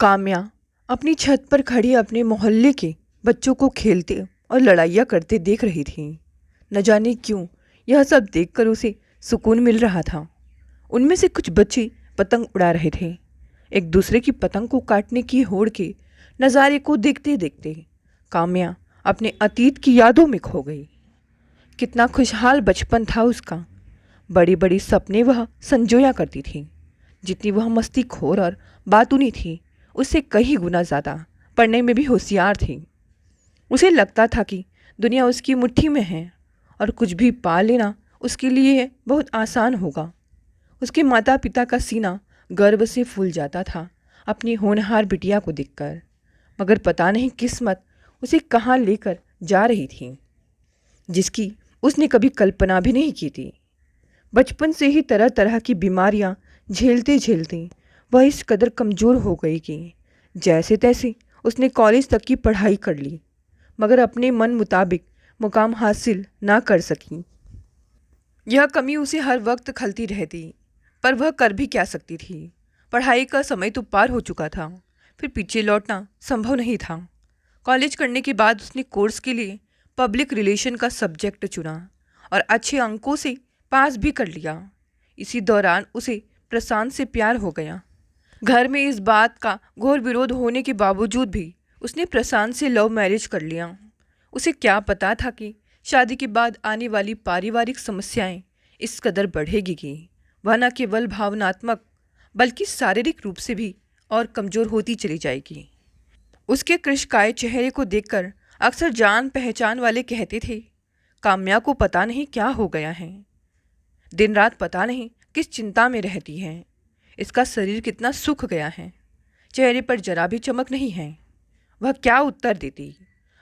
काम्या अपनी छत पर खड़ी अपने मोहल्ले के बच्चों को खेलते और लड़ाइयाँ करते देख रही थी। न जाने क्यों यह सब देखकर उसे सुकून मिल रहा था। उनमें से कुछ बच्चे पतंग उड़ा रहे थे। एक दूसरे की पतंग को काटने की होड़ के नज़ारे को देखते देखते काम्या अपने अतीत की यादों में खो गई। कितना खुशहाल बचपन था उसका। बड़ी बड़ी सपने वह संजोया करती थी। जितनी वह मस्तीखोर और बातूनी थी, उससे कई गुना ज़्यादा पढ़ने में भी होशियार थी। उसे लगता था कि दुनिया उसकी मुट्ठी में है और कुछ भी पा लेना उसके लिए बहुत आसान होगा। उसके माता पिता का सीना गर्व से फूल जाता था अपनी होनहार बिटिया को देखकर। मगर पता नहीं किस्मत उसे कहाँ लेकर जा रही थी, जिसकी उसने कभी कल्पना भी नहीं की थी। बचपन से ही तरह तरह की बीमारियां झेलते झेलते वह इस कदर कमज़ोर हो गई कि जैसे तैसे उसने कॉलेज तक की पढ़ाई कर ली, मगर अपने मन मुताबिक मुकाम हासिल ना कर सकी। यह कमी उसे हर वक्त खलती रहती, पर वह कर भी क्या सकती थी। पढ़ाई का समय तो पार हो चुका था, फिर पीछे लौटना संभव नहीं था। कॉलेज करने के बाद उसने कोर्स के लिए पब्लिक रिलेशन का सब्जेक्ट चुना और अच्छे अंकों से पास भी कर लिया। इसी दौरान उसे प्रशांत से प्यार हो गया। घर में इस बात का घोर विरोध होने के बावजूद भी उसने प्रशांत से लव मैरिज कर लिया। उसे क्या पता था कि शादी के बाद आने वाली पारिवारिक समस्याएं इस कदर बढ़ेगी कि वह न केवल भावनात्मक बल्कि शारीरिक रूप से भी और कमज़ोर होती चली जाएगी। उसके कृशकाय चेहरे को देखकर अक्सर जान पहचान वाले कहते थे, काम्या को पता नहीं क्या हो गया है। दिन रात पता नहीं किस चिंता में रहती है। इसका शरीर कितना सूख गया है, चेहरे पर जरा भी चमक नहीं है। वह क्या उत्तर देती।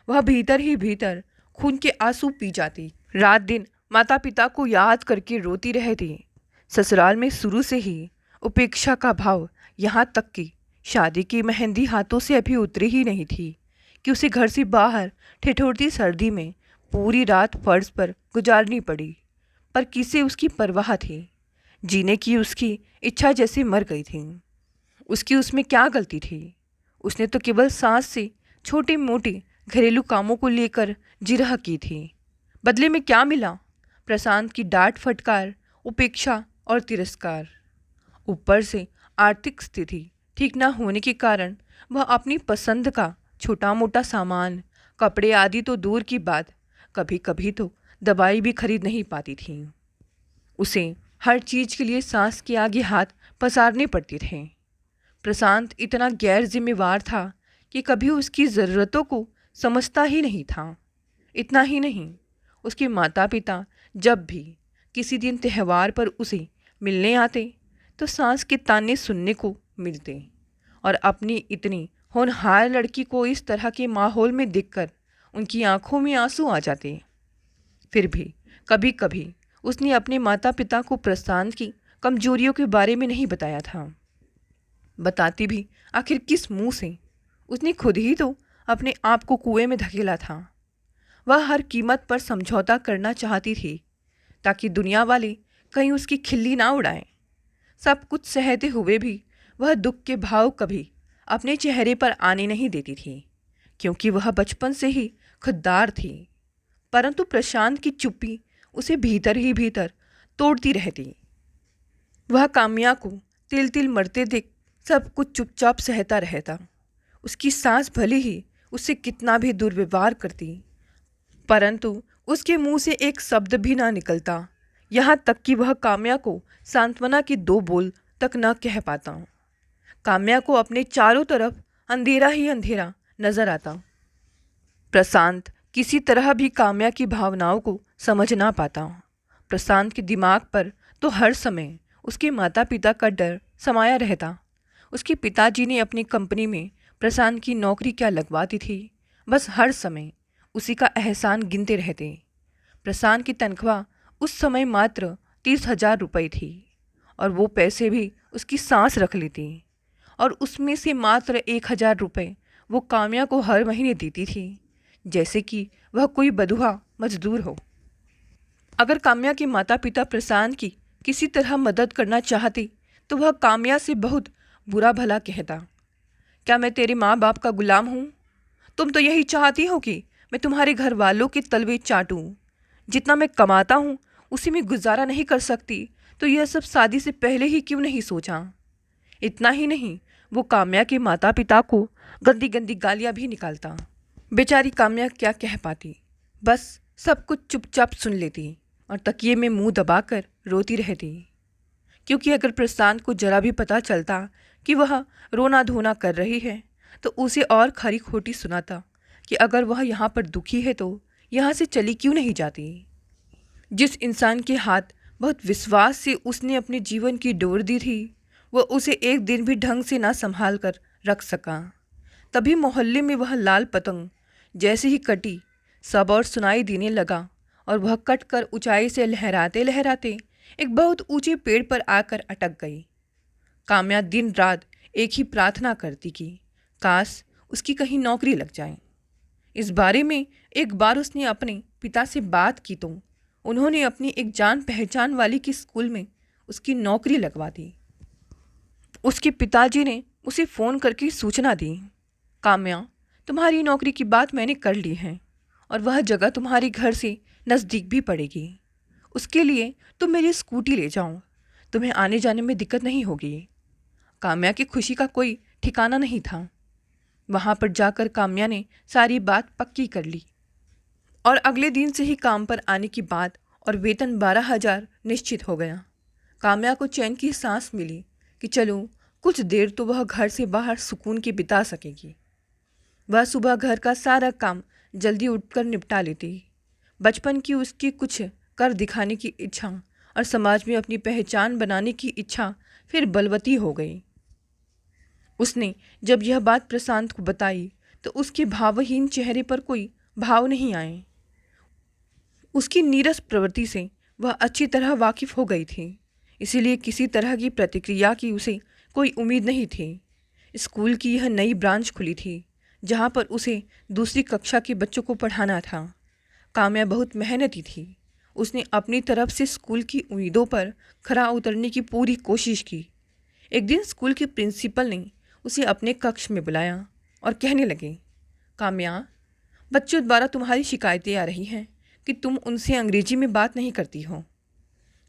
वह भीतर ही भीतर खून के आंसू पी जाती। रात दिन माता पिता को याद करके रोती रहती। ससुराल में शुरू से ही उपेक्षा का भाव, यहाँ तक कि शादी की मेहंदी हाथों से अभी उतरी ही नहीं थी कि उसे घर से बाहर ठिठुरती सर्दी में पूरी रात फर्श पर गुजारनी पड़ी। पर किसे उसकी परवाह थी। जीने की उसकी इच्छा जैसे मर गई थी। उसकी उसमें क्या गलती थी। उसने तो केवल सांस से छोटे मोटे घरेलू कामों को लेकर जिरह की थी। बदले में क्या मिला? प्रशांत की डांट फटकार, उपेक्षा और तिरस्कार। ऊपर से आर्थिक स्थिति ठीक न होने के कारण वह अपनी पसंद का छोटा मोटा सामान, कपड़े आदि तो दूर की बात, कभी कभी तो दवाई भी खरीद नहीं पाती थी। उसे हर चीज़ के लिए सांस के आगे हाथ पसारने पड़ते थे। प्रशांत इतना गैर जिम्मेवार था कि कभी उसकी ज़रूरतों को समझता ही नहीं था। इतना ही नहीं, उसके माता पिता जब भी किसी दिन त्यौहार पर उसे मिलने आते तो सांस के ताने सुनने को मिलते और अपनी इतनी होनहार लड़की को इस तरह के माहौल में देखकर उनकी आंखों में आंसू आ जाते। फिर भी कभी कभी उसने अपने माता पिता को प्रशांत की कमजोरियों के बारे में नहीं बताया था। बताती भी आखिर किस मुंह से। उसने खुद ही तो अपने आप को कुएं में धकेला था। वह हर कीमत पर समझौता करना चाहती थी ताकि दुनिया वाले कहीं उसकी खिल्ली ना उड़ाएं। सब कुछ सहते हुए भी वह दुख के भाव कभी अपने चेहरे पर आने नहीं देती थी, क्योंकि वह बचपन से ही खुददार थी। परंतु प्रशांत की चुप्पी उसे भीतर ही भीतर तोड़ती रहती। वह काम्या को तिल तिल मरते देख सब कुछ चुपचाप सहता रहता। उसकी सास भले ही उससे कितना भी दुर्व्यवहार करती, परंतु उसके मुंह से एक शब्द भी ना निकलता। यहाँ तक कि वह काम्या को सांत्वना के दो बोल तक न कह पाता। काम्या को अपने चारों तरफ अंधेरा ही अंधेरा नजर आता। प्रशांत किसी तरह भी काम्या की भावनाओं को समझ ना पाता। प्रशांत के दिमाग पर तो हर समय उसके माता पिता का डर समाया रहता। उसके पिताजी ने अपनी कंपनी में प्रशांत की नौकरी क्या लगवाती थी, बस हर समय उसी का एहसान गिनते रहते। प्रशांत की तनख्वाह उस समय मात्र 30,000 रुपये थी और वो पैसे भी उसकी सास रख लेती और उसमें से मात्र 1,000 रुपये वो काम्या को हर महीने देती थी, जैसे कि वह कोई बधुआ मजदूर हो। अगर काम्या के माता पिता प्रशांत की किसी तरह मदद करना चाहते तो वह काम्या से बहुत बुरा भला कहता, क्या मैं तेरे माँ बाप का गुलाम हूँ? तुम तो यही चाहती हो कि मैं तुम्हारे घर वालों की तलवे चाटूं। जितना मैं कमाता हूँ उसी में गुजारा नहीं कर सकती तो यह सब शादी से पहले ही क्यों नहीं सोचा? इतना ही नहीं, वो काम्या के माता पिता को गंदी गंदी गालियाँ भी निकालता। बेचारी काम्या क्या कह पाती, बस सब कुछ चुपचाप सुन लेती और तकिए में मुंह दबाकर रोती रहती। क्योंकि अगर प्रशांत को जरा भी पता चलता कि वह रोना धोना कर रही है तो उसे और खरी खोटी सुनाता कि अगर वह यहाँ पर दुखी है तो यहाँ से चली क्यों नहीं जाती। जिस इंसान के हाथ बहुत विश्वास से उसने अपने जीवन की डोर दी थी वह उसे एक दिन भी ढंग से ना संभाल कर रख सका। तभी मोहल्ले में वह लाल पतंग जैसे ही कटी सब और सुनाई देने लगा और वह कट कर ऊंचाई से लहराते लहराते एक बहुत ऊंचे पेड़ पर आकर अटक गई। काम्या दिन रात एक ही प्रार्थना करती कि काश उसकी कहीं नौकरी लग जाए। इस बारे में एक बार उसने अपने पिता से बात की तो उन्होंने अपनी एक जान पहचान वाली की स्कूल में उसकी नौकरी लगवा दी। उसके पिताजी ने उसे फ़ोन करके सूचना दी, काम्या तुम्हारी नौकरी की बात मैंने कर ली है और वह जगह तुम्हारे घर से नज़दीक भी पड़ेगी। उसके लिए तुम मेरी स्कूटी ले जाओ, तुम्हें आने जाने में दिक्कत नहीं होगी। काम्या की खुशी का कोई ठिकाना नहीं था। वहाँ पर जाकर काम्या ने सारी बात पक्की कर ली और अगले दिन से ही काम पर आने की बात और वेतन 12,000 निश्चित हो गया। काम्या को चैन की सांस मिली कि चलो कुछ देर तो वह घर से बाहर सुकून के बिता सकेगी। वह सुबह घर का सारा काम जल्दी उठकर निपटा लेती। बचपन की उसकी कुछ कर दिखाने की इच्छा और समाज में अपनी पहचान बनाने की इच्छा फिर बलवती हो गई। उसने जब यह बात प्रशांत को बताई तो उसके भावहीन चेहरे पर कोई भाव नहीं आए। उसकी नीरस प्रवृत्ति से वह अच्छी तरह वाकिफ हो गई थी, इसीलिए किसी तरह की प्रतिक्रिया की उसे कोई उम्मीद नहीं थी। स्कूल की यह नई ब्रांच खुली थी जहाँ पर उसे दूसरी कक्षा के बच्चों को पढ़ाना था। काम्या बहुत मेहनती थी। उसने अपनी तरफ से स्कूल की उम्मीदों पर खरा उतरने की पूरी कोशिश की। एक दिन स्कूल के प्रिंसिपल ने उसे अपने कक्ष में बुलाया और कहने लगे, काम्या बच्चों द्वारा तुम्हारी शिकायतें आ रही हैं कि तुम उनसे अंग्रेजी में बात नहीं करती हो।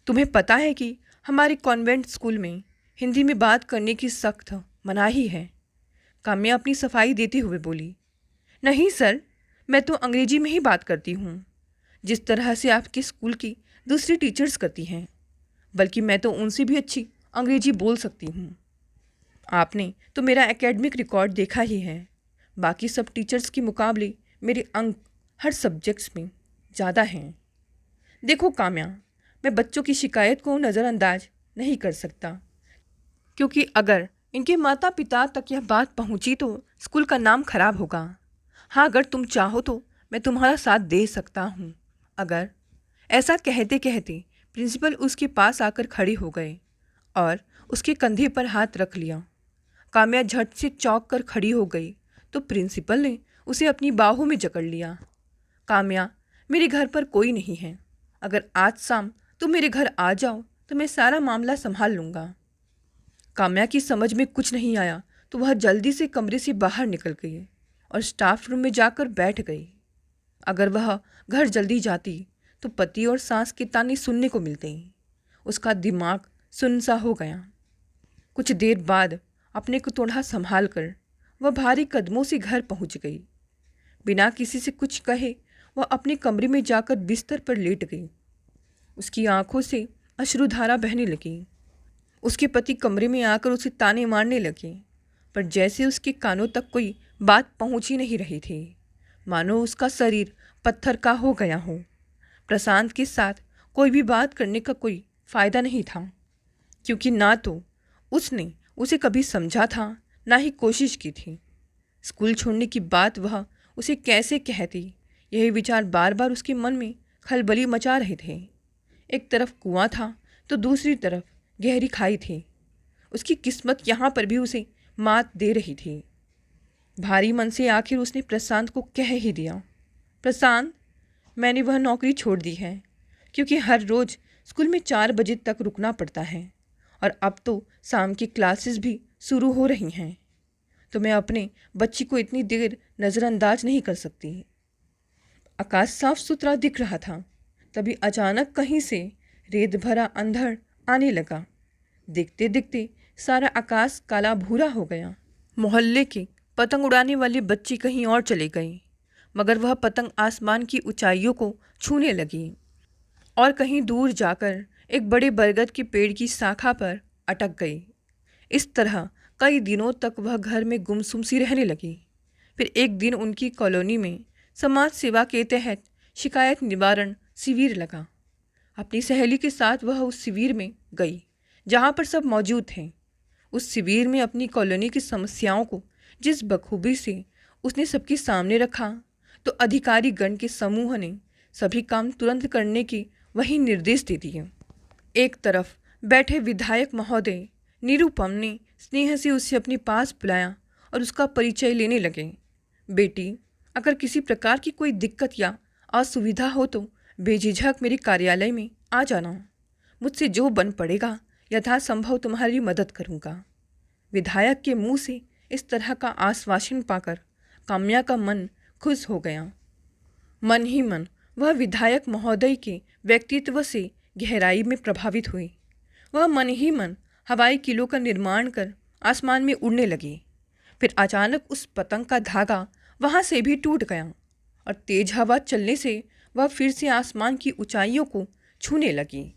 तुम्हें पता है कि हमारे कॉन्वेंट स्कूल में हिंदी में बात करने की सख्त मनाही है। काम्या अपनी सफाई देते हुए बोली, नहीं सर, मैं तो अंग्रेजी में ही बात करती हूँ, जिस तरह से आपके स्कूल की दूसरी टीचर्स करती हैं, बल्कि मैं तो उनसे भी अच्छी अंग्रेजी बोल सकती हूँ। आपने तो मेरा एकेडमिक रिकॉर्ड देखा ही है। बाकी सब टीचर्स के मुकाबले मेरे अंक हर सब्जेक्ट्स में ज़्यादा हैं। देखो काम्या, मैं बच्चों की शिकायत को नज़रअंदाज नहीं कर सकता, क्योंकि अगर इनके माता पिता तक यह बात पहुंची तो स्कूल का नाम खराब होगा। हाँ, अगर तुम चाहो तो मैं तुम्हारा साथ दे सकता हूँ। अगर ऐसा कहते कहते प्रिंसिपल उसके पास आकर खड़े हो गए और उसके कंधे पर हाथ रख लिया। काम्या झट से चौंक कर खड़ी हो गई तो प्रिंसिपल ने उसे अपनी बाहों में जकड़ लिया। काम्या, मेरे घर पर कोई नहीं है। अगर आज शाम तुम मेरे घर आ जाओ तो मैं सारा मामला संभाल लूँगा। काम्या की समझ में कुछ नहीं आया तो वह जल्दी से कमरे से बाहर निकल गई और स्टाफ रूम में जाकर बैठ गई। अगर वह घर जल्दी जाती तो पति और सास के ताने सुनने को मिलते। उसका दिमाग सुन्न सा हो गया। कुछ देर बाद अपने को थोड़ा संभाल कर वह भारी कदमों से घर पहुंच गई। बिना किसी से कुछ कहे वह अपने कमरे में जाकर बिस्तर पर लेट गई। उसकी आंखों से अश्रुधारा बहने लगी। उसके पति कमरे में आकर उसे ताने मारने लगे, पर जैसे उसके कानों तक कोई बात पहुंच ही नहीं रही थी, मानो उसका शरीर पत्थर का हो गया हो। प्रशांत के साथ कोई भी बात करने का कोई फ़ायदा नहीं था, क्योंकि ना तो उसने उसे कभी समझा था, ना ही कोशिश की थी। स्कूल छोड़ने की बात वह उसे कैसे कहती, यही विचार बार बार उसके मन में खलबली मचा रहे थे। एक तरफ कुआं था तो दूसरी तरफ गहरी खाई थी। उसकी किस्मत यहाँ पर भी उसे मात दे रही थी। भारी मन से आखिर उसने प्रशांत को कह ही दिया, प्रशांत, मैंने वह नौकरी छोड़ दी है, क्योंकि हर रोज़ स्कूल में 4 बजे तक रुकना पड़ता है और अब तो शाम की क्लासेस भी शुरू हो रही हैं। तो मैं अपने बच्ची को इतनी देर नज़रअंदाज नहीं कर सकती। आकाश साफ सुथरा दिख रहा था। तभी अचानक कहीं से रेत भरा अंधड़ आने लगा। देखते देखते सारा आकाश काला भूरा हो गया। मोहल्ले के पतंग उड़ाने वाले बच्चे कहीं और चले गए, मगर वह पतंग आसमान की ऊंचाइयों को छूने लगी और कहीं दूर जाकर एक बड़े बरगद के पेड़ की शाखा पर अटक गई। इस तरह कई दिनों तक वह घर में गुमसुम सी रहने लगी। फिर एक दिन उनकी कॉलोनी में समाज सेवा के तहत शिकायत निवारण शिविर लगा। अपनी सहेली के साथ वह उस शिविर में गई जहाँ पर सब मौजूद थे। उस शिविर में अपनी कॉलोनी की समस्याओं को जिस बखूबी से उसने सबके सामने रखा, तो अधिकारी गण के समूह ने सभी काम तुरंत करने के वही निर्देश दे दिए। एक तरफ बैठे विधायक महोदय निरुपम ने स्नेह से उसे अपने पास बुलाया और उसका परिचय लेने लगे। बेटी, अगर किसी प्रकार की कोई दिक्कत या असुविधा हो तो बेझिझक मेरे कार्यालय में आ जाना। मुझसे जो बन पड़ेगा यथासंभव तुम्हारी मदद करूँगा। विधायक के मुंह से इस तरह का आश्वासन पाकर काम्या का मन खुश हो गया। मन ही मन वह विधायक महोदय के व्यक्तित्व से गहराई में प्रभावित हुई। वह मन ही मन हवाई किलों का निर्माण कर आसमान में उड़ने लगी। फिर अचानक उस पतंग का धागा वहाँ से भी टूट गया और तेज हवा चलने से वह फिर से आसमान की ऊंचाइयों को छूने लगी।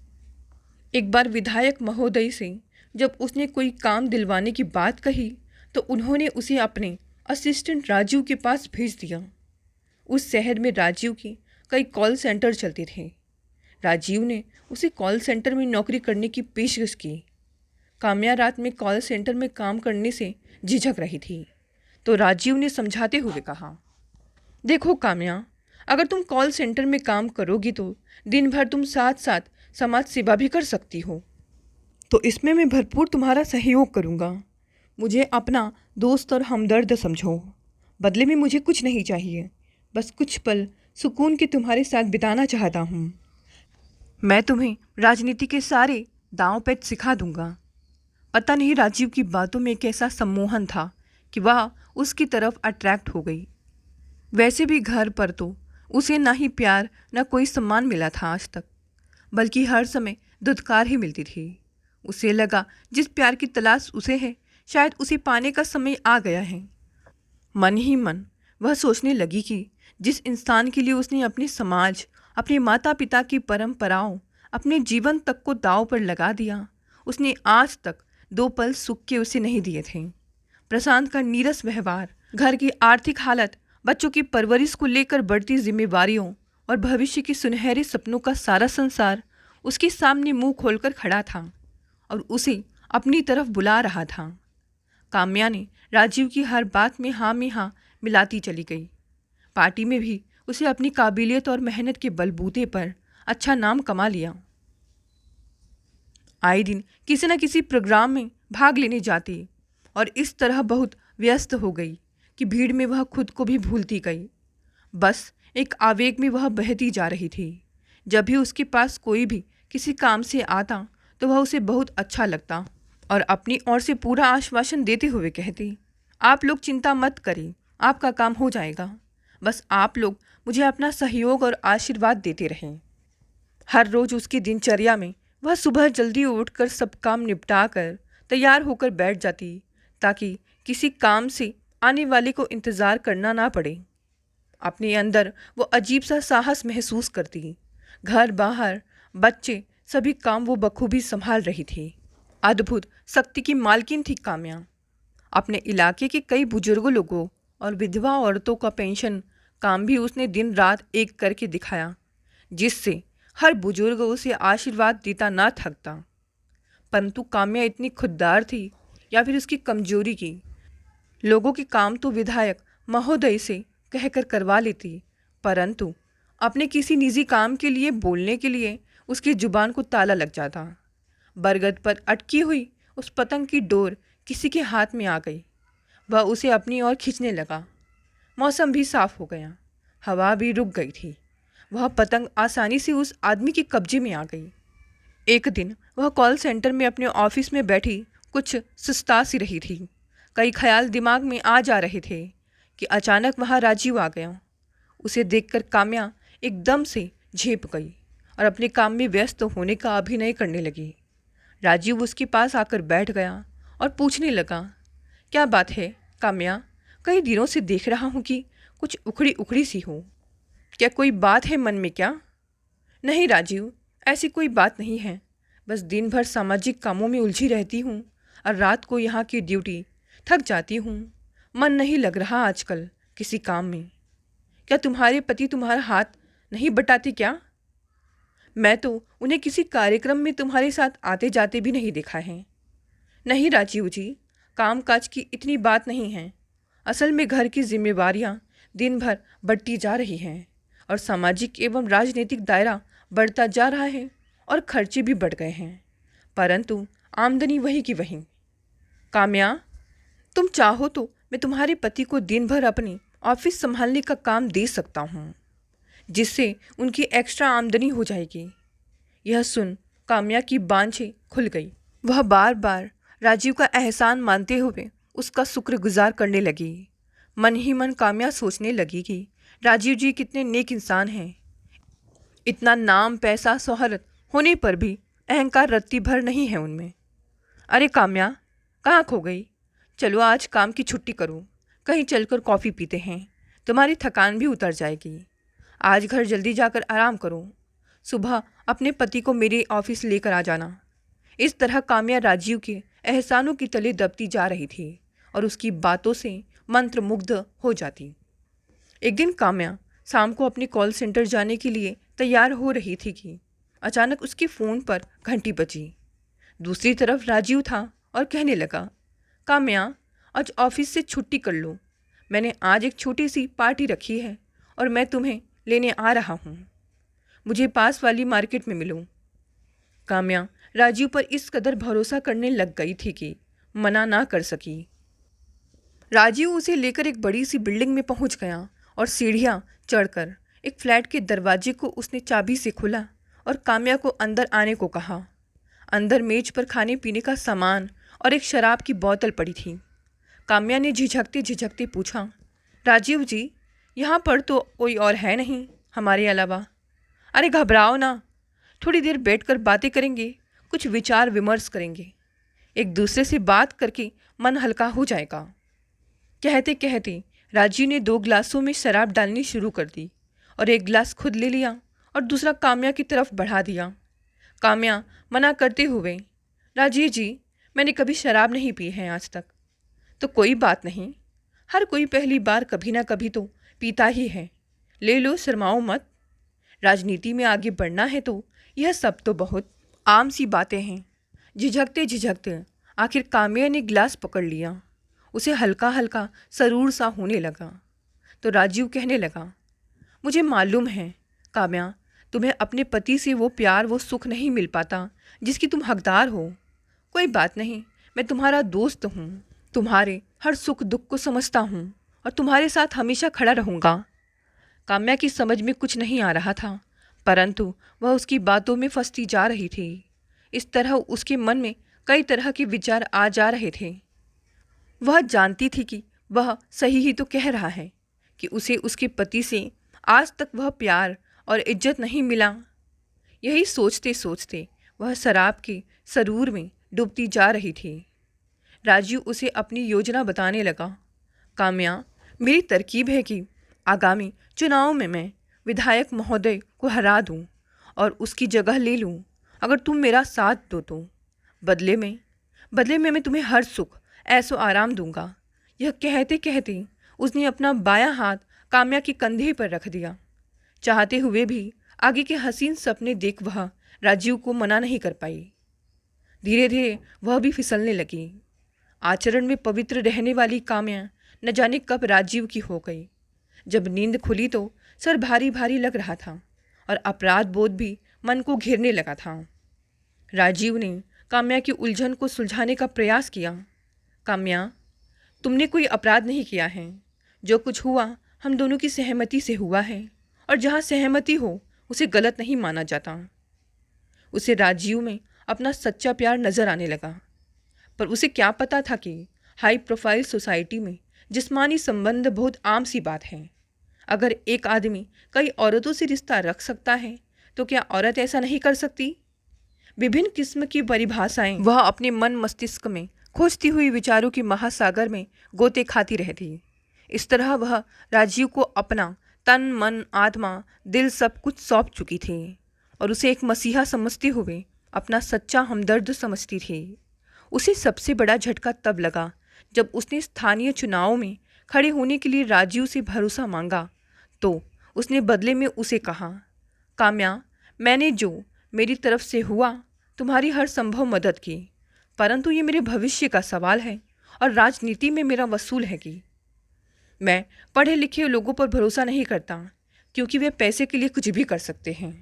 एक बार विधायक महोदय से जब उसने कोई काम दिलवाने की बात कही तो उन्होंने उसे अपने असिस्टेंट राजीव के पास भेज दिया। उस शहर में राजीव के कई कॉल सेंटर चलते थे। राजीव ने उसे कॉल सेंटर में नौकरी करने की पेशकश की। काम्या रात में कॉल सेंटर में काम करने से झिझक रही थी, तो राजीव ने समझाते हुए कहा, देखो काम्या, अगर तुम कॉल सेंटर में काम करोगी तो दिन भर तुम साथ साथ समाज सेवा भी कर सकती हो, तो इसमें मैं भरपूर तुम्हारा सहयोग करूँगा। मुझे अपना दोस्त और हमदर्द समझो। बदले में मुझे कुछ नहीं चाहिए, बस कुछ पल सुकून के तुम्हारे साथ बिताना चाहता हूँ। मैं तुम्हें राजनीति के सारे दांव पेच सिखा दूंगा। पता नहीं राजीव की बातों में एक ऐसा सम्मोहन था कि वह उसकी तरफ अट्रैक्ट हो गई। वैसे भी घर पर तो उसे ना ही प्यार न कोई सम्मान मिला था आज तक, बल्कि हर समय धुतकार ही मिलती थी। उसे लगा जिस प्यार की तलाश उसे है, शायद उसे पाने का समय आ गया है। मन ही मन वह सोचने लगी कि जिस इंसान के लिए उसने अपने समाज, अपने माता पिता की परंपराओं, अपने जीवन तक को दांव पर लगा दिया, उसने आज तक 2 पल सुख के उसे नहीं दिए थे। प्रशांत का नीरस व्यवहार, घर की आर्थिक हालत, बच्चों की परवरिश को लेकर बढ़ती जिम्मेवारियों और भविष्य के सुनहरे सपनों का सारा संसार उसके सामने मुंह खोलकर खड़ा था और उसे अपनी तरफ बुला रहा था। काम्या ने राजीव की हर बात में हाँ मिलाती चली गई। पार्टी में भी उसे अपनी काबिलियत और मेहनत के बलबूते पर अच्छा नाम कमा लिया। आए दिन किसी न किसी प्रोग्राम में भाग लेने जाती और इस तरह बहुत व्यस्त हो गई कि भीड़ में वह खुद को भी भूलती गई। बस एक आवेग में वह बहती जा रही थी। जब भी उसके पास कोई भी किसी काम से आता तो वह उसे बहुत अच्छा लगता और अपनी ओर से पूरा आश्वासन देते हुए कहती, आप लोग चिंता मत करें, आपका काम हो जाएगा। बस आप लोग मुझे अपना सहयोग और आशीर्वाद देते रहें। हर रोज़ उसकी दिनचर्या में वह सुबह जल्दी उठकर सब काम निपटा कर तैयार होकर बैठ जाती ताकि किसी काम से आने वाले को इंतज़ार करना ना पड़े। अपने अंदर वो अजीब सा साहस महसूस करती। घर बाहर बच्चे सभी काम वो बखूबी संभाल रही थी। अद्भुत शक्ति की मालकिन थी काम्या। अपने इलाके के कई बुजुर्ग लोगों और विधवा औरतों का पेंशन काम भी उसने दिन रात एक करके दिखाया, जिससे हर बुजुर्ग उसे आशीर्वाद देता ना थकता। परंतु काम्या इतनी खुददार थी या फिर उसकी कमजोरी की, लोगों के काम तो विधायक महोदय से कहकर करवा लेती, परंतु अपने किसी निजी काम के लिए बोलने के लिए उसकी जुबान को ताला लग जाता। बरगद पर अटकी हुई उस पतंग की डोर किसी के हाथ में आ गई। वह उसे अपनी ओर खींचने लगा। मौसम भी साफ हो गया, हवा भी रुक गई थी। वह पतंग आसानी से उस आदमी के कब्जे में आ गई। एक दिन वह कॉल सेंटर में अपने ऑफिस में बैठी कुछ सुस्ता सी रही थी। कई ख्याल दिमाग में आ जा रहे थे कि अचानक वहाँ राजीव आ गया। उसे देखकर काम्या एकदम से झेप गई और अपने काम में व्यस्त होने का अभिनय करने लगी। राजीव उसके पास आकर बैठ गया और पूछने लगा, क्या बात है काम्या? कई दिनों से देख रहा हूँ कि कुछ उखड़ी उखड़ी सी हो। क्या कोई बात है मन में क्या? नहीं राजीव, ऐसी कोई बात नहीं है। बस दिन भर सामाजिक कामों में उलझी रहती हूँ और रात को यहाँ की ड्यूटी, थक जाती हूँ। मन नहीं लग रहा आजकल किसी काम में। क्या तुम्हारे पति तुम्हारा हाथ नहीं बटाते क्या? मैं तो उन्हें किसी कार्यक्रम में तुम्हारे साथ आते जाते भी नहीं देखा है। नहीं राजीव जी, काम काज की इतनी बात नहीं है। असल में घर की जिम्मेवारियां दिन भर बढ़ती जा रही हैं और सामाजिक एवं राजनीतिक दायरा बढ़ता जा रहा है और खर्चे भी बढ़ गए हैं, परंतु आमदनी वही की वही। काम्या, तुम चाहो तो मैं तुम्हारे पति को दिन भर अपनी ऑफिस संभालने का काम दे सकता हूँ, जिससे उनकी एक्स्ट्रा आमदनी हो जाएगी। यह सुन काम्या की बांछें खुल गई। वह बार बार राजीव का एहसान मानते हुए उसका शुक्रगुजार करने लगी। मन ही मन काम्या सोचने लगी कि राजीव जी कितने नेक इंसान हैं। इतना नाम पैसा शोहरत होने पर भी अहंकार रत्ती भर नहीं है उनमें। अरे काम्या, कहाँ खो गई? चलो आज काम की छुट्टी करो, कहीं चलकर कॉफ़ी पीते हैं, तुम्हारी थकान भी उतर जाएगी। आज घर जल्दी जाकर आराम करो, सुबह अपने पति को मेरे ऑफिस लेकर आ जाना। इस तरह काम्या राजीव के एहसानों की तले दबती जा रही थी और उसकी बातों से मंत्रमुग्ध हो जाती। एक दिन काम्या शाम को अपने कॉल सेंटर जाने के लिए तैयार हो रही थी कि अचानक उसके फ़ोन पर घंटी बजी। दूसरी तरफ राजीव था और कहने लगा, काम्या, आज ऑफिस से छुट्टी कर लो। मैंने आज एक छोटी सी पार्टी रखी है और मैं तुम्हें लेने आ रहा हूँ। मुझे पास वाली मार्केट में मिलो। काम्या राजीव पर इस कदर भरोसा करने लग गई थी कि मना ना कर सकी। राजीव उसे लेकर एक बड़ी सी बिल्डिंग में पहुंच गया और सीढ़ियां चढ़कर एक फ्लैट के दरवाजे को उसने चाबी से खोला और काम्या को अंदर आने को कहा। अंदर मेज पर खाने पीने का सामान और एक शराब की बोतल पड़ी थी। काम्या ने झिझकते झिझकते पूछा, राजीव जी, यहाँ पर तो कोई और है नहीं हमारे अलावा? अरे घबराओ ना, थोड़ी देर बैठकर बातें करेंगे, कुछ विचार विमर्श करेंगे, एक दूसरे से बात करके मन हल्का हो जाएगा। कहते कहते राजीव ने 2 गिलासों में शराब डालनी शुरू कर दी और एक गिलास खुद ले लिया और दूसरा काम्या की तरफ बढ़ा दिया। काम्या मना करते हुए, राजीव जी, मैंने कभी शराब नहीं पी है आज तक। तो कोई बात नहीं, हर कोई पहली बार कभी ना कभी तो पीता ही है, ले लो, शर्माओ मत। राजनीति में आगे बढ़ना है तो यह सब तो बहुत आम सी बातें हैं। झिझकते झिझकते आखिर काम्या ने गिलास पकड़ लिया। उसे हल्का हल्का सरूर सा होने लगा तो राजीव कहने लगा, मुझे मालूम है काम्या, तुम्हें अपने पति से वो प्यार वो सुख नहीं मिल पाता जिसकी तुम हकदार हो। कोई बात नहीं, मैं तुम्हारा दोस्त हूँ, तुम्हारे हर सुख दुख को समझता हूँ और तुम्हारे साथ हमेशा खड़ा रहूँगा। काम्या की समझ में कुछ नहीं आ रहा था, परंतु वह उसकी बातों में फंसती जा रही थी। इस तरह उसके मन में कई तरह के विचार आ जा रहे थे। वह जानती थी कि वह सही ही तो कह रहा है कि उसे उसके पति से आज तक वह प्यार और इज्जत नहीं मिला। यही सोचते सोचते वह शराब के सरूर में डूबती जा रही थी। राजीव उसे अपनी योजना बताने लगा, काम्या, मेरी तरकीब है कि आगामी चुनाव में मैं विधायक महोदय को हरा दूं और उसकी जगह ले लूं अगर तुम मेरा साथ दो तो। बदले में मैं तुम्हें हर सुख ऐसो आराम दूंगा। यह कहते कहते उसने अपना बायां हाथ काम्या के कंधे पर रख दिया। चाहते हुए भी आगे के हसीन सपने देख वह राजीव को मना नहीं कर पाई। धीरे धीरे वह भी फिसलने लगी। आचरण में पवित्र रहने वाली काम्या न जाने कब राजीव की हो गई। जब नींद खुली तो सर भारी भारी लग रहा था और अपराध बोध भी मन को घेरने लगा था। राजीव ने काम्या की उलझन को सुलझाने का प्रयास किया। काम्या, तुमने कोई अपराध नहीं किया है। जो कुछ हुआ हम दोनों की सहमति से हुआ है और जहाँ सहमति हो उसे गलत नहीं माना जाता। उसे राजीव में अपना सच्चा प्यार नजर आने लगा, पर उसे क्या पता था कि हाई प्रोफाइल सोसाइटी में जिस्मानी संबंध बहुत आम सी बात है। अगर एक आदमी कई औरतों से रिश्ता रख सकता है तो क्या औरत ऐसा नहीं कर सकती? विभिन्न किस्म की परिभाषाएं वह अपने मन मस्तिष्क में खोजती हुई विचारों के महासागर में गोते खाती रहती। इस तरह वह राजीव को अपना तन मन आत्मा दिल सब कुछ सौंप चुकी थी और उसे एक मसीहा समझते हुए अपना सच्चा हमदर्द समझती थी। उसे सबसे बड़ा झटका तब लगा जब उसने स्थानीय चुनावों में खड़े होने के लिए राजीव से भरोसा मांगा तो उसने बदले में उसे कहा, काम्या, मैंने जो मेरी तरफ से हुआ तुम्हारी हर संभव मदद की, परंतु ये मेरे भविष्य का सवाल है और राजनीति में मेरा वसूल है कि मैं पढ़े लिखे लोगों पर भरोसा नहीं करता क्योंकि वे पैसे के लिए कुछ भी कर सकते हैं।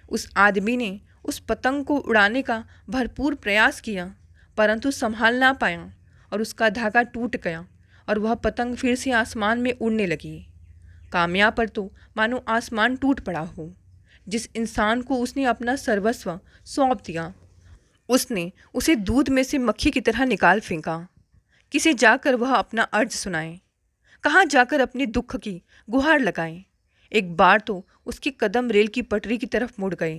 उस आदमी ने उस पतंग को उड़ाने का भरपूर प्रयास किया परंतु संभाल ना पाया और उसका धागा टूट गया और वह पतंग फिर से आसमान में उड़ने लगी। काम्या पर तो मानो आसमान टूट पड़ा हो। जिस इंसान को उसने अपना सर्वस्व सौंप दिया उसने उसे दूध में से मक्खी की तरह निकाल फेंका। किसे जाकर वह अपना अर्ज सुनाए, कहाँ जाकर अपने दुख की गुहार लगाए। एक बार तो उसके कदम रेल की पटरी की तरफ मुड़ गए।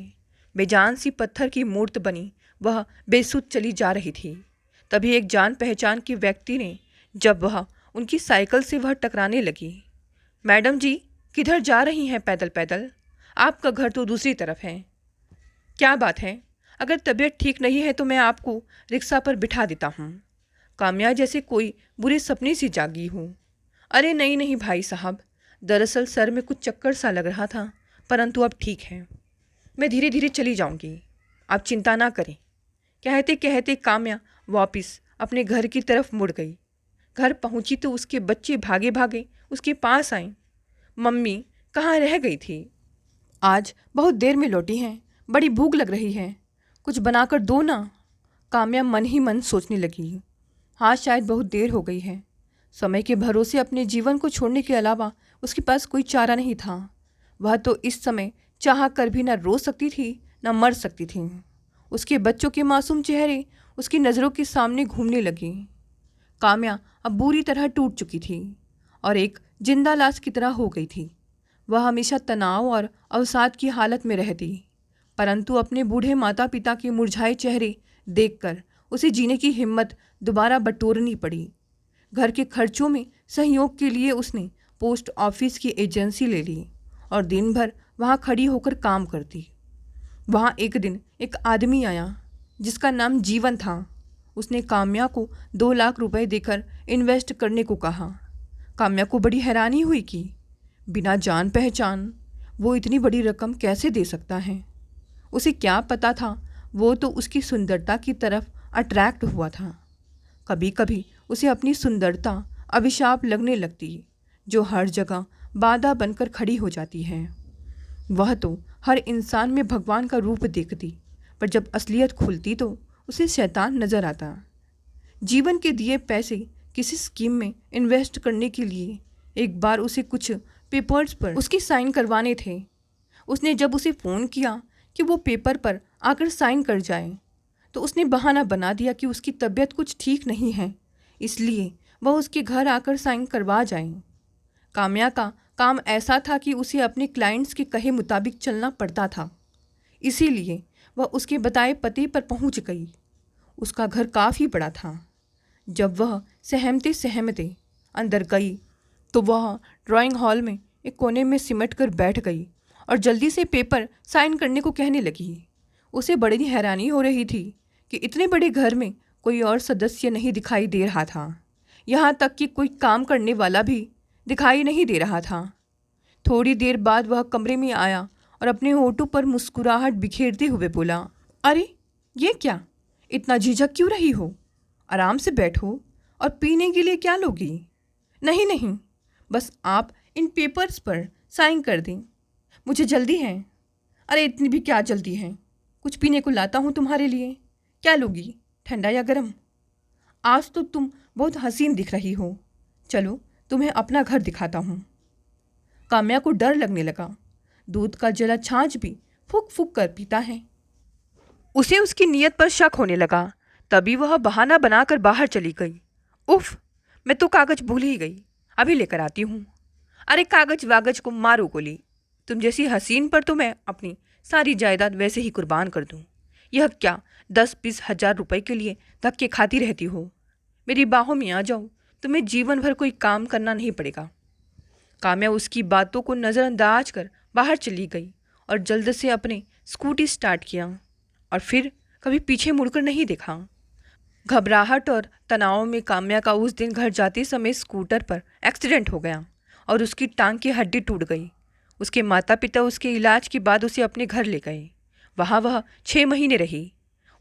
बेजान सी पत्थर की मूर्त बनी वह बेसुध चली जा रही थी। तभी एक जान पहचान के व्यक्ति ने, जब वह उनकी साइकिल से वह टकराने लगी, मैडम जी किधर जा रही हैं पैदल पैदल? आपका घर तो दूसरी तरफ है। क्या बात है, अगर तबीयत ठीक नहीं है तो मैं आपको रिक्शा पर बिठा देता हूँ। काम्या जैसे कोई बुरे सपने से जागी हूँ। अरे नहीं नहीं भाई साहब, दरअसल सर में कुछ चक्कर सा लग रहा था परंतु अब ठीक है, मैं धीरे धीरे चली जाऊंगी, आप चिंता ना करें। कहते कहते काम्या वापस अपने घर की तरफ मुड़ गई। घर पहुंची तो उसके बच्चे भागे भागे उसके पास आए। मम्मी कहाँ रह गई थी? आज बहुत देर में लौटी हैं, बड़ी भूख लग रही है, कुछ बनाकर दो ना। काम्या मन ही मन सोचने लगी, हाँ शायद बहुत देर हो गई है। समय के भरोसे अपने जीवन को छोड़ने के अलावा उसके पास कोई चारा नहीं था। वह तो इस समय चाह कर भी न रो सकती थी न मर सकती थी। उसके बच्चों के मासूम चेहरे उसकी नज़रों के सामने घूमने लगे। काम्या अब बुरी तरह टूट चुकी थी और एक जिंदा लाश की तरह हो गई थी। वह हमेशा तनाव और अवसाद की हालत में रहती, परंतु अपने बूढ़े माता पिता के मुरझाए चेहरे देखकर उसे जीने की हिम्मत दोबारा बटोरनी पड़ी। घर के खर्चों में सहयोग के लिए उसने पोस्ट ऑफिस की एजेंसी ले ली और दिन भर वहाँ खड़ी होकर काम करती। वहाँ एक दिन एक आदमी आया जिसका नाम जीवन था। उसने काम्या को 2 लाख रुपए देकर इन्वेस्ट करने को कहा। काम्या को बड़ी हैरानी हुई कि बिना जान पहचान वो इतनी बड़ी रकम कैसे दे सकता है। उसे क्या पता था, वो तो उसकी सुंदरता की तरफ अट्रैक्ट हुआ था। कभी कभी उसे अपनी सुंदरता अभिशाप लगने लगती जो हर जगह बाधा बनकर खड़ी हो जाती है। वह तो हर इंसान में भगवान का रूप देखती, पर जब असलियत खुलती तो उसे शैतान नजर आता। जीवन के दिए पैसे किसी स्कीम में इन्वेस्ट करने के लिए एक बार उसे कुछ पेपर्स पर उसकी साइन करवाने थे। उसने जब उसे फ़ोन किया कि वो पेपर पर आकर साइन कर जाए तो उसने बहाना बना दिया कि उसकी तबीयत कुछ ठीक नहीं है, इसलिए वह उसके घर आकर साइन करवा जाए। काम्या का काम ऐसा था कि उसे अपने क्लाइंट्स के कहे मुताबिक चलना पड़ता था, इसीलिए वह उसके बताए पते पर पहुंच गई। उसका घर काफ़ी बड़ा था। जब वह सहमते सहमते अंदर गई तो वह ड्राइंग हॉल में एक कोने में सिमट कर बैठ गई और जल्दी से पेपर साइन करने को कहने लगी। उसे बड़ी हैरानी हो रही थी कि इतने बड़े घर में कोई और सदस्य नहीं दिखाई दे रहा था। यहाँ तक कि कोई काम करने वाला भी दिखाई नहीं दे रहा था। थोड़ी देर बाद वह कमरे में आया और अपने होठों पर मुस्कुराहट बिखेरते हुए बोला, अरे ये क्या, इतना झिझक क्यों रही हो? आराम से बैठो और पीने के लिए क्या लोगी? नहीं नहीं, बस आप इन पेपर्स पर साइन कर दें, मुझे जल्दी है। अरे इतनी भी क्या जल्दी है, कुछ पीने को लाता हूँ तुम्हारे लिए। क्या लोगी, ठंडा या गरम? आज तो तुम बहुत हसीन दिख रही हो, चलो तुम्हें अपना घर दिखाता हूँ। काम्या को डर लगने लगा। दूध का जला छाछ भी फूक फूक कर पीता है। उसे उसकी नीयत पर शक होने लगा। तभी वह बहाना बनाकर बाहर चली गई उफ, मैं तो कागज भूल ही गई, अभी लेकर आती हूँ। अरे कागज वागज को मारो गोली, तुम जैसी हसीन पर तो मैं अपनी सारी जायदाद वैसे ही कुर्बान कर दूँ। यह क्या 10-20 हज़ार रुपए के लिए धक्के खाती रहती हो? मेरी बाहों में आ जाओ, तुम्हें जीवन भर कोई काम करना नहीं पड़ेगा। काम्या उसकी बातों को नज़रअंदाज कर बाहर चली गई और जल्द से अपने स्कूटी स्टार्ट किया और फिर कभी पीछे मुड़कर नहीं देखा। घबराहट और तनाव में काम्या का उस दिन घर जाते समय स्कूटर पर एक्सीडेंट हो गया और उसकी टांग की हड्डी टूट गई। उसके माता पिता उसके इलाज के बाद उसे अपने घर ले गए। वहाँ वह 6 महीने रही।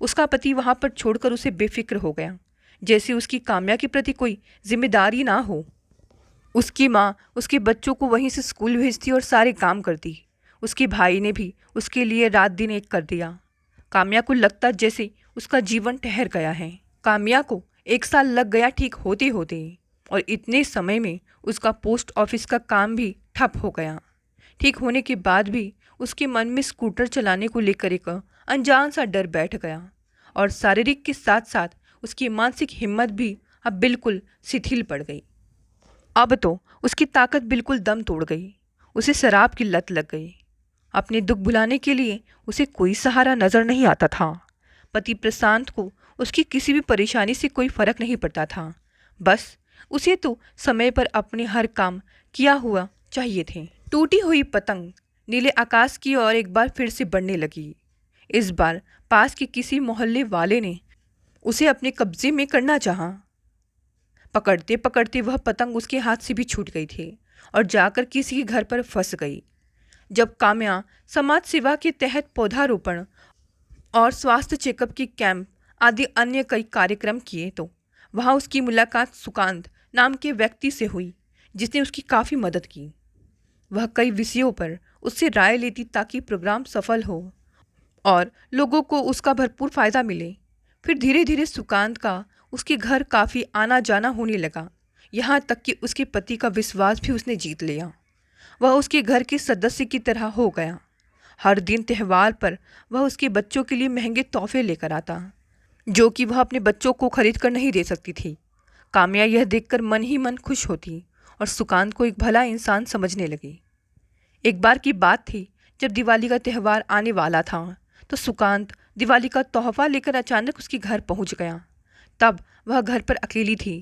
उसका पति वहाँ पर छोड़कर उसे बेफिक्र हो गया, जैसे उसकी काम्या के प्रति कोई जिम्मेदारी ना हो। उसकी माँ उसके बच्चों को वहीं से स्कूल भेजती और सारे काम करती। उसके भाई ने भी उसके लिए रात दिन एक कर दिया। काम्या को लगता जैसे उसका जीवन ठहर गया है। काम्या को 1 साल लग गया ठीक होते होते और इतने समय में उसका पोस्ट ऑफिस का काम भी ठप हो गया। ठीक होने के बाद भी उसके मन में स्कूटर चलाने को लेकर एक अनजान सा डर बैठ गया और शारीरिक के साथ साथ उसकी मानसिक हिम्मत भी अब बिल्कुल शिथिल पड़ गई। अब तो उसकी ताकत बिल्कुल दम तोड़ गई। उसे शराब की लत लग गई। अपने दुख भुलाने के लिए उसे कोई सहारा नजर नहीं आता था। पति प्रशांत को उसकी किसी भी परेशानी से कोई फर्क नहीं पड़ता था। बस उसे तो समय पर अपने हर काम किया हुआ चाहिए थे। टूटी हुई पतंग नीले आकाश की ओर एक बार फिर से बढ़ने लगी। इस बार पास के किसी मोहल्ले वाले ने उसे अपने कब्जे में करना चाहा। पकड़ते पकड़ते वह पतंग उसके हाथ से भी छूट गई थी और जाकर किसी के घर पर फंस गई। जब काम्या समाज सेवा के तहत पौधारोपण और स्वास्थ्य चेकअप के कैंप आदि अन्य कई कार्यक्रम किए तो वहाँ उसकी मुलाकात सुकांत नाम के व्यक्ति से हुई, जिसने उसकी काफ़ी मदद की। वह कई विषयों पर उससे राय लेती ताकि प्रोग्राम सफल हो और लोगों को उसका भरपूर फ़ायदा मिले। फिर धीरे धीरे सुकांत का उसके घर काफ़ी आना जाना होने लगा। यहाँ तक कि उसके पति का विश्वास भी उसने जीत लिया। वह उसके घर के सदस्य की तरह हो गया। हर दिन त्यौहार पर वह उसके बच्चों के लिए महंगे तोहफे लेकर आता, जो कि वह अपने बच्चों को खरीद कर नहीं दे सकती थी। काम्या यह देखकर मन ही मन खुश होती और सुकांत को एक भला इंसान समझने लगी। एक बार की बात थी, जब दिवाली का त्यौहार आने वाला था तो सुकांत दिवाली का तोहफा लेकर अचानक उसके घर पहुंच गया। तब वह घर पर अकेली थी।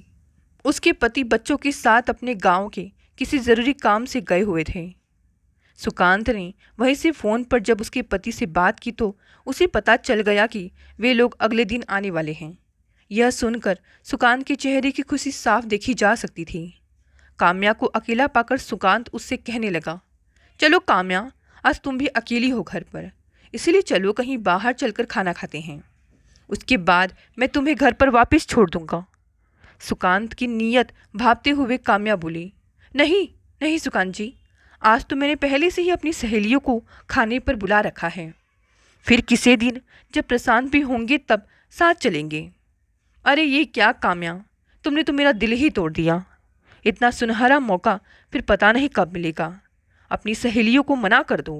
उसके पति बच्चों के साथ अपने गांव के किसी ज़रूरी काम से गए हुए थे। सुकांत ने वहीं से फ़ोन पर जब उसके पति से बात की तो उसे पता चल गया कि वे लोग अगले दिन आने वाले हैं। यह सुनकर सुकांत के चेहरे की खुशी साफ देखी जा सकती थी। काम्या को अकेला पाकर सुकांत उससे कहने लगा, चलो काम्या, आज तुम भी अकेली हो घर पर, इसलिए चलो कहीं बाहर चलकर खाना खाते हैं। उसके बाद मैं तुम्हें घर पर वापस छोड़ दूंगा। सुकांत की नीयत भांपते हुए काम्या बोली, नहीं नहीं सुकांत जी, आज तो मैंने पहले से ही अपनी सहेलियों को खाने पर बुला रखा है। फिर किसी दिन जब प्रशांत भी होंगे तब साथ चलेंगे। अरे ये क्या काम्या, तुमने तो मेरा दिल ही तोड़ दिया। इतना सुनहरा मौका फिर पता नहीं कब मिलेगा। अपनी सहेलियों को मना कर दो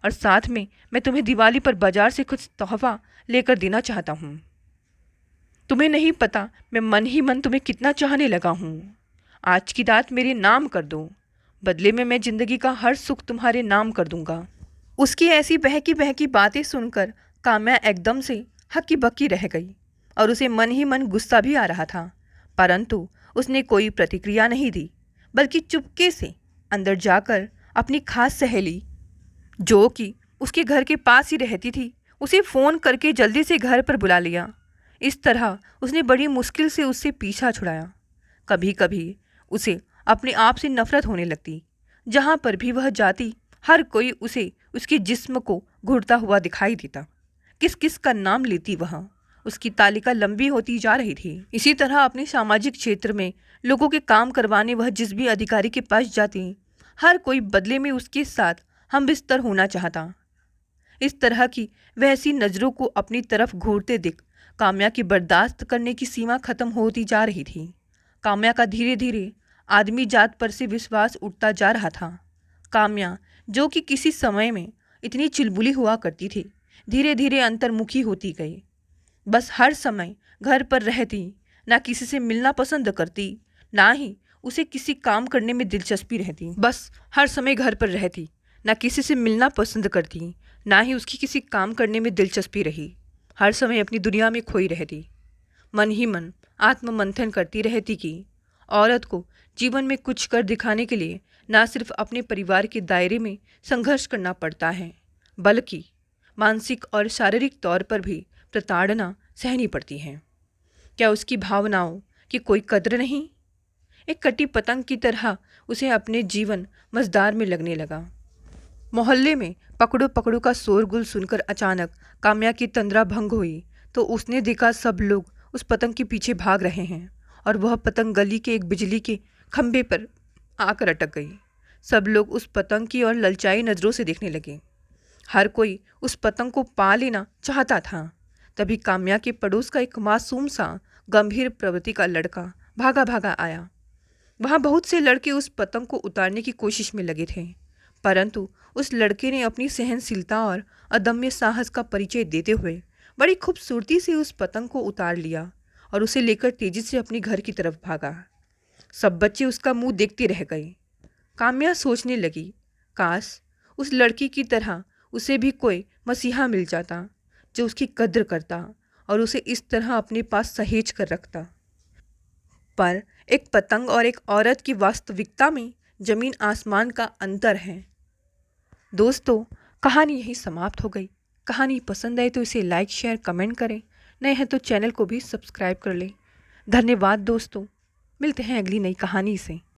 और साथ में मैं तुम्हें दिवाली पर बाजार से कुछ तोहफा लेकर देना चाहता हूँ। तुम्हें नहीं पता मैं मन ही मन तुम्हें कितना चाहने लगा हूँ। आज की रात मेरे नाम कर दो, बदले में मैं जिंदगी का हर सुख तुम्हारे नाम कर दूंगा। उसकी ऐसी बहकी बहकी बातें सुनकर काम्या एकदम से हक्की बक्की रह गई और उसे मन ही मन गुस्सा भी आ रहा था, परंतु उसने कोई प्रतिक्रिया नहीं दी, बल्कि चुपके से अंदर जाकर अपनी खास सहेली, जो कि उसके घर के पास ही रहती थी, उसे फ़ोन करके जल्दी से घर पर बुला लिया। इस तरह उसने बड़ी मुश्किल से उससे पीछा छुड़ाया। कभी कभी उसे अपने आप से नफरत होने लगती। जहाँ पर भी वह जाती हर कोई उसे उसके जिस्म को घुरता हुआ दिखाई देता। किस किस का नाम लेती वह, उसकी तालिका लंबी होती जा रही थी। इसी तरह अपने सामाजिक क्षेत्र में लोगों के काम करवाने वह जिस भी अधिकारी के पास जाती, हर कोई बदले में उसके साथ हमबिस्तर होना चाहता। इस तरह की वैसी नज़रों को अपनी तरफ घूरते दिख काम्या की बर्दाश्त करने की सीमा खत्म होती जा रही थी। काम्या का धीरे धीरे आदमी जात पर से विश्वास उठता जा रहा था। काम्या, जो कि किसी समय में इतनी चिलबुली हुआ करती थी, धीरे धीरे अंतर्मुखी होती गई। बस हर समय घर पर रहती, ना किसी से मिलना पसंद करती, ना ही उसे किसी काम करने में दिलचस्पी रहती। बस हर समय घर पर रहती, ना किसी से मिलना पसंद करती, ना ही उसकी किसी काम करने में दिलचस्पी रही। हर समय अपनी दुनिया में खोई रहती, मन ही मन आत्म मंथन करती रहती कि औरत को जीवन में कुछ कर दिखाने के लिए ना सिर्फ अपने परिवार के दायरे में संघर्ष करना पड़ता है, बल्कि मानसिक और शारीरिक तौर पर भी प्रताड़ना सहनी पड़ती है। क्या उसकी भावनाओं की कोई कद्र नहीं? एक कटी पतंग की तरह उसे अपने जीवन मझधार में लगने लगा। मोहल्ले में पकड़ो पकड़ो का शोरगुल सुनकर अचानक काम्या की तंद्रा भंग हुई तो उसने देखा सब लोग उस पतंग के पीछे भाग रहे हैं और वह पतंग गली के एक बिजली के खंभे पर आकर अटक गई। सब लोग उस पतंग की ओर ललचाई नज़रों से देखने लगे। हर कोई उस पतंग को पा लेना चाहता था। तभी काम्या के पड़ोस का एक मासूम सा गंभीर प्रवृत्ति का लड़का भागा भागा आया। वहाँ बहुत से लड़के उस पतंग को उतारने की कोशिश में लगे थे, परंतु उस लड़के ने अपनी सहनशीलता और अदम्य साहस का परिचय देते हुए बड़ी खूबसूरती से उस पतंग को उतार लिया और उसे लेकर तेजी से अपने घर की तरफ भागा। सब बच्चे उसका मुंह देखते रह गए। काम्या सोचने लगी, काश उस लड़की की तरह उसे भी कोई मसीहा मिल जाता जो उसकी कद्र करता और उसे इस तरह अपने पास सहेज कर रखता। पर एक पतंग और एक औरत की वास्तविकता में जमीन आसमान का अंतर है। दोस्तों, कहानी यहीं समाप्त हो गई। कहानी पसंद आए तो इसे लाइक शेयर कमेंट करें, नए हैं तो चैनल को भी सब्सक्राइब कर लें। धन्यवाद दोस्तों, मिलते हैं अगली नई कहानी से।